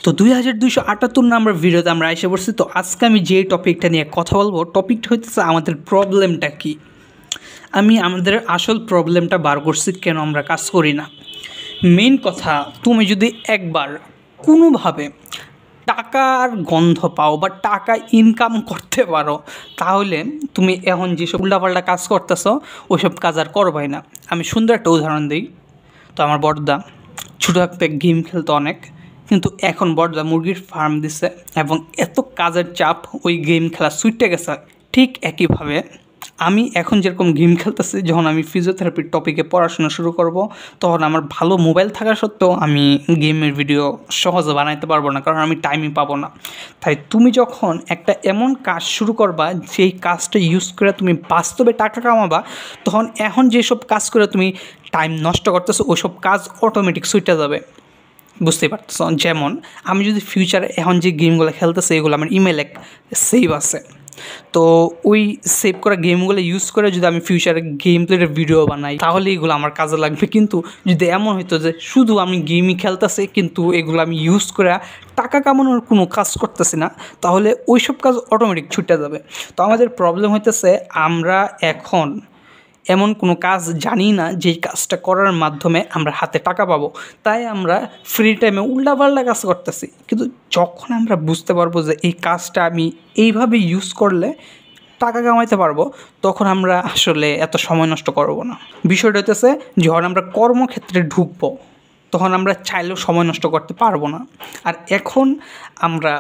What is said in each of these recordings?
তো 2278 নাম্বার ভিডিওতে আমরা এসে পড়ছি। তো আজকে আমি যে টপিকটা নিয়ে কথা বলবো, টপিকটা হচ্ছে আমাদের প্রবলেমটা কি। আমি আমাদের আসল প্রবলেমটা বার করছি, কেন আমরা কাজ করি না। মেইন কথা, তুমি যদি একবার কোনোভাবে টাকার গন্ধ পাও বা টাকা ইনকাম করতে পারো, তাহলে তুমি এখন যেসব উল্টাপাল্টা কাজ করতেছো ওইসব কাজ আর করবাই না। আমি সুন্দর একটা উদাহরণ দিই। তো আমার বড়দা ছোটো থাকতে গেম খেলতো অনেক, কিন্তু এখন বড়দা মুরগির ফার্ম দিছে এবং এত কাজের চাপ ওই গেম খেলা ছুটে গেছে। ঠিক একইভাবে আমি এখন যেরকম গেম খেলতেছি, যখন আমি ফিজিওথেরাপির টপিকে পড়াশোনা শুরু করব, তখন আমার ভালো মোবাইল থাকা সত্ত্বেও আমি গেমের ভিডিও সহজে বানাইতে পারবো না, কারণ আমি টাইমই পাবো না। তাই তুমি যখন একটা এমন কাজ শুরু করবা যেই কাজটা ইউজ করে তুমি বাস্তবে টাকা কামাবা, তখন এখন যেসব কাজ করে তুমি টাইম নষ্ট করতেছো ওইসব কাজ অটোমেটিক ছুটে যাবে। বুঝতেই পারতেছো। যেমন আমি যদি ফিউচারে এখন যে গেমগুলো খেলতেছি এগুলো আমার ইমেলে সেভ আছে, তো ওই সেভ করা গেমগুলো ইউজ করে যদি আমি ফিউচারে গেম প্লের ভিডিও বানাই, তাহলে এগুলো আমার কাজে লাগবে। কিন্তু যদি এমন হইতো যে শুধু আমি গেমই খেলতেছি কিন্তু এগুলো আমি ইউজ করে টাকা কামানোর কোনো কাজ করতেছি না, তাহলে ওইসব কাজ অটোমেটিক ছুটে যাবে। তো আমাদের প্রবলেম হইতেছে আমরা এখন এমন কোনো কাজ জানি না যেই কাজটা করার মাধ্যমে আমরা হাতে টাকা পাবো, তাই আমরা ফ্রি টাইমে উল্টাপাল্টা কাজ করতেছি। কিন্তু যখন আমরা বুঝতে পারবো যে এই কাজটা আমি এইভাবে ইউজ করলে টাকা কামাইতে পারবো, তখন আমরা আসলে এত সময় নষ্ট করবো না। বিষয়টা হইতেছে যখন আমরা কর্মক্ষেত্রে ঢুকবো, তখন আমরা চাইলেও সময় নষ্ট করতে পারবো না। আর এখন আমরা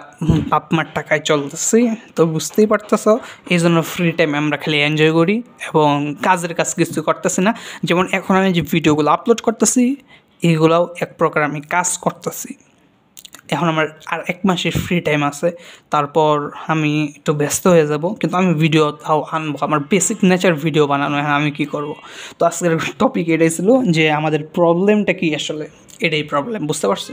বাপ মার টাকায় চলতেছি, তো বুঝতেই পারতেছো। এই জন্য ফ্রি টাইমে আমরা খালি এনজয় করি এবং কাজের কাজ কিছু করতেছি না। যেমন এখন আমি যে ভিডিওগুলো আপলোড করতেছি, এগুলাও এক প্রকার আমি কাজ করতেছি। এখন আমার আর 1 মাসের ফ্রি টাইম আছে, তারপর আমি একটু ব্যস্ত হয়ে যাব, কিন্তু আমি ভিডিও তাও আনবো। আমার বেসিক নেচার ভিডিও বানানো, হ্যাঁ আমি কী করবো। তো আজকের টপিক এটাই ছিল যে আমাদের প্রবলেমটা কি, আসলে এটাই প্রবলেম। বুঝতে পারছো?